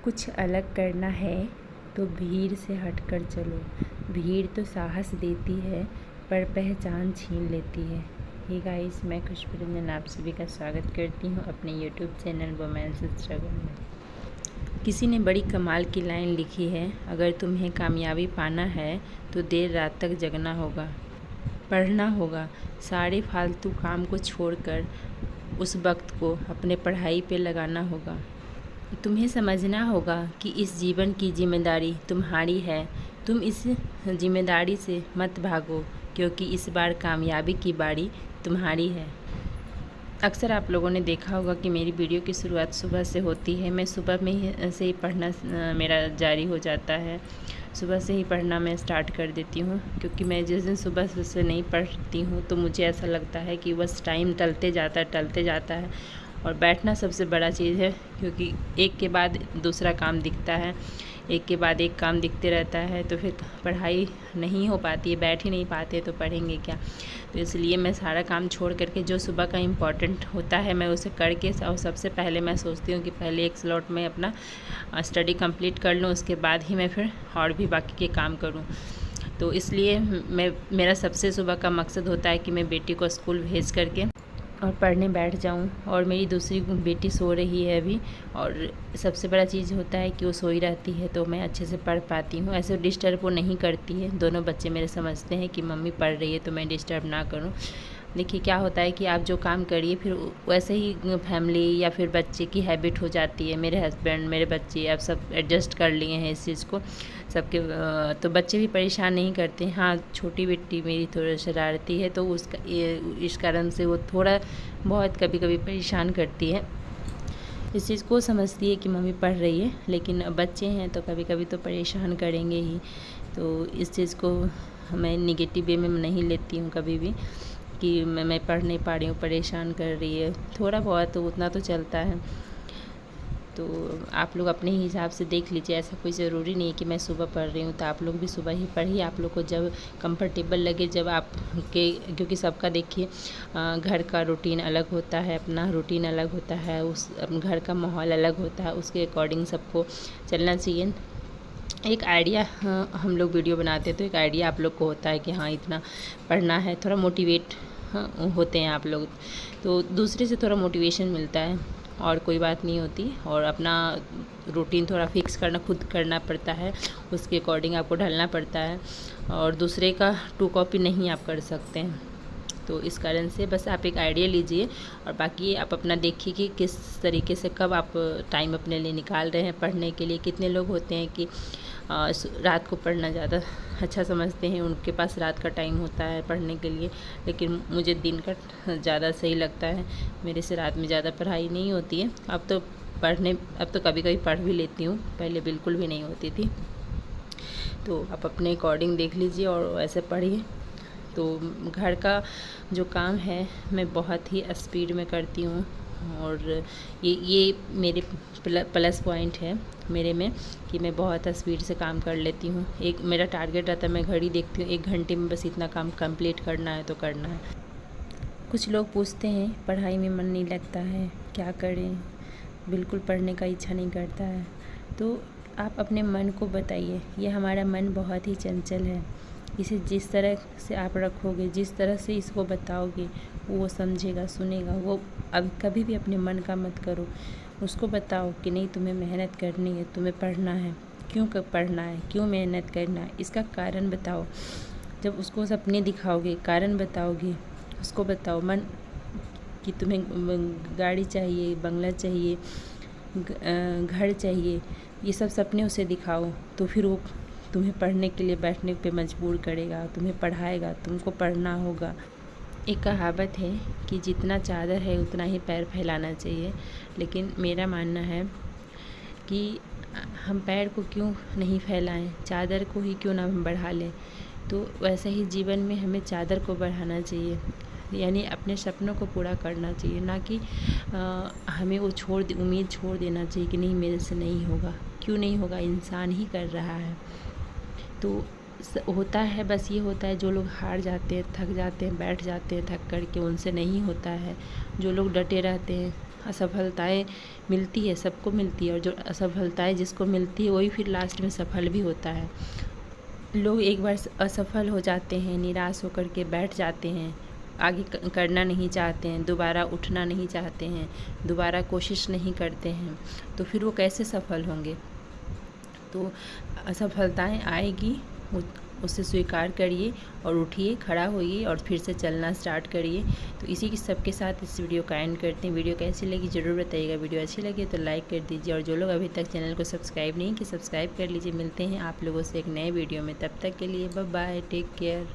कुछ अलग करना है तो भीड़ से हटकर चलो। भीड़ तो साहस देती है पर पहचान छीन लेती है। हे गाइस, मैं खुशबू रंजन आप सभी का स्वागत करती हूँ अपने यूट्यूब चैनल वुमेन्स स्ट्रगल में। किसी ने बड़ी कमाल की लाइन लिखी है, अगर तुम्हें कामयाबी पाना है तो देर रात तक जगना होगा, पढ़ना होगा, सारे फालतू काम को छोड़कर उस वक्त को अपने पढ़ाई पे लगाना होगा। तुम्हें समझना होगा कि इस जीवन की जिम्मेदारी तुम्हारी है। तुम इस जिम्मेदारी से मत भागो, क्योंकि इस बार कामयाबी की बारी तुम्हारी है। अक्सर आप लोगों ने देखा होगा कि मेरी वीडियो की शुरुआत सुबह से होती है। मैं सुबह में से ही पढ़ना मेरा जारी हो जाता है। सुबह से ही पढ़ना मैं स्टार्ट कर देती हूँ, क्योंकि मैं जिस दिन सुबह से नहीं पढ़ती हूँ तो मुझे ऐसा लगता है कि बस टाइम टलते जाता है और बैठना सबसे बड़ा चीज़ है, क्योंकि एक के बाद दूसरा काम दिखता है, एक के बाद एक काम दिखते रहता है, तो फिर पढ़ाई नहीं हो पाती है, बैठ ही नहीं पाते तो पढ़ेंगे क्या। तो इसलिए मैं सारा काम छोड़ करके जो सुबह का इम्पोर्टेंट होता है मैं उसे करके, और सबसे पहले मैं सोचती हूँ कि पहले एक स्लॉट में अपना स्टडी कंप्लीट कर लूँ, उसके बाद ही मैं फिर और भी बाकी के काम करूँ। तो इसलिए मेरा सबसे सुबह का मकसद होता है कि मैं बेटी को स्कूल भेज करके और पढ़ने बैठ जाऊं। और मेरी दूसरी बेटी सो रही है अभी, और सबसे बड़ा चीज़ होता है कि वो सोई रहती है तो मैं अच्छे से पढ़ पाती हूँ। ऐसे डिस्टर्ब वो नहीं करती है। दोनों बच्चे मेरे समझते हैं कि मम्मी पढ़ रही है तो मैं डिस्टर्ब ना करूँ। देखिए क्या होता है कि आप जो काम करिए फिर वैसे ही फैमिली या फिर बच्चे की हैबिट हो जाती है। मेरे हस्बैंड, मेरे बच्चे अब सब एडजस्ट कर लिए हैं इस चीज़ को सबके, तो बच्चे भी परेशान नहीं करते। हाँ, छोटी बेटी मेरी थोड़ा शरारती है, तो उसका इस कारण से वो थोड़ा बहुत कभी कभी परेशान करती है। इस चीज़ को समझती है कि मम्मी पढ़ रही है, लेकिन बच्चे हैं तो कभी कभी तो परेशान करेंगे ही। तो इस चीज़ को मैं निगेटिव वे में नहीं लेती हूँ कभी भी कि मैं पढ़ नहीं पा रही हूँ, परेशान कर रही है। थोड़ा बहुत तो उतना तो चलता है। तो आप लोग अपने हिसाब से देख लीजिए, ऐसा कोई ज़रूरी नहीं है कि मैं सुबह पढ़ रही हूँ तो आप लोग भी सुबह ही पढ़िए। आप लोग को जब कंफर्टेबल लगे, जब आपके, क्योंकि सबका देखिए घर का रूटीन अलग होता है, अपना रूटीन अलग होता है, उस घर का माहौल अलग होता है, उसके अकॉर्डिंग सबको चलना चाहिए। एक आइडिया हम लोग वीडियो बनाते हैं तो एक आइडिया आप लोग को होता है कि हाँ इतना पढ़ना है, थोड़ा मोटिवेट होते हैं आप लोग, तो दूसरे से थोड़ा मोटिवेशन मिलता है और कोई बात नहीं होती। और अपना रूटीन थोड़ा फिक्स करना खुद करना पड़ता है, उसके अकॉर्डिंग आपको ढलना पड़ता है, और दूसरे का टू कॉपी नहीं आप कर सकते हैं। तो इस कारण से बस आप एक आइडिया लीजिए और बाकी आप अपना देखिए कि किस तरीके से कब आप टाइम अपने लिए निकाल रहे हैं पढ़ने के लिए। कितने लोग होते हैं कि रात को पढ़ना ज़्यादा अच्छा समझते हैं, उनके पास रात का टाइम होता है पढ़ने के लिए, लेकिन मुझे दिन का ज़्यादा सही लगता है। मेरे से रात में ज़्यादा पढ़ाई नहीं होती है। अब तो कभी कभी पढ़ भी लेती हूँ, पहले बिल्कुल भी नहीं होती थी। तो आप अपने अकॉर्डिंग देख लीजिए और वैसे पढ़िए। तो घर का जो काम है मैं बहुत ही स्पीड में करती हूँ, और ये मेरे प्लस पॉइंट है मेरे में कि मैं बहुत स्पीड से काम कर लेती हूँ। एक मेरा टारगेट रहता है, मैं घड़ी देखती हूँ 1 घंटे में बस इतना काम कंप्लीट करना है तो करना है। कुछ लोग पूछते हैं पढ़ाई में मन नहीं लगता है, क्या करें, बिल्कुल पढ़ने का इच्छा नहीं करता है। तो आप अपने मन को बताइए, ये हमारा मन बहुत ही चंचल है। इसे जिस तरह से आप रखोगे, जिस तरह से इसको बताओगे वो समझेगा, सुनेगा। वो अब कभी भी अपने मन का मत करो, उसको बताओ कि नहीं तुम्हें मेहनत करनी है, तुम्हें पढ़ना है। क्यों पढ़ना है, क्यों मेहनत करना है, इसका कारण बताओ। जब उसको सपने दिखाओगे, कारण बताओगे, उसको बताओ मन कि तुम्हें गाड़ी चाहिए, बंगला चाहिए, घर चाहिए, ये सब सपने उसे दिखाओ, तो फिर वो तुम्हें पढ़ने के लिए बैठने पे मजबूर करेगा, तुम्हें पढ़ाएगा, तुमको पढ़ना होगा। एक कहावत है कि जितना चादर है उतना ही पैर फैलाना चाहिए, लेकिन मेरा मानना है कि हम पैर को क्यों नहीं फैलाएं, चादर को ही क्यों ना हम बढ़ा लें। तो वैसे ही जीवन में हमें चादर को बढ़ाना चाहिए, यानी अपने सपनों को पूरा करना चाहिए, ना कि हमें वो उम्मीद छोड़ देना चाहिए कि नहीं मेरे से नहीं होगा। क्यों नहीं होगा, इंसान ही कर रहा है। तो होता है, बस ये होता है जो लोग हार जाते हैं, थक जाते हैं, बैठ जाते हैं थक करके, उनसे नहीं होता है। जो लोग डटे रहते हैं असफलताएं मिलती है, सबको मिलती है, और जो असफलताएं जिसको मिलती है वही फिर लास्ट में सफल भी होता है। लोग एक बार असफल हो जाते हैं, निराश होकर के बैठ जाते हैं, आगे करना नहीं चाहते हैं, दोबारा उठना नहीं चाहते हैं, दोबारा कोशिश नहीं करते हैं, तो फिर वो कैसे सफल होंगे। तो असफलताएं आएगी, उसे स्वीकार करिए और उठिए, खड़ा होइए और फिर से चलना स्टार्ट करिए। तो इसी के सबके साथ इस वीडियो का एंड करते हैं। वीडियो कैसी लगी ज़रूर बताइएगा। वीडियो अच्छी लगी तो लाइक कर दीजिए, और जो लोग अभी तक चैनल को सब्सक्राइब नहीं किए सब्सक्राइब कर लीजिए। मिलते हैं आप लोगों से एक नए वीडियो में, तब तक के लिए बाय बाय, टेक केयर।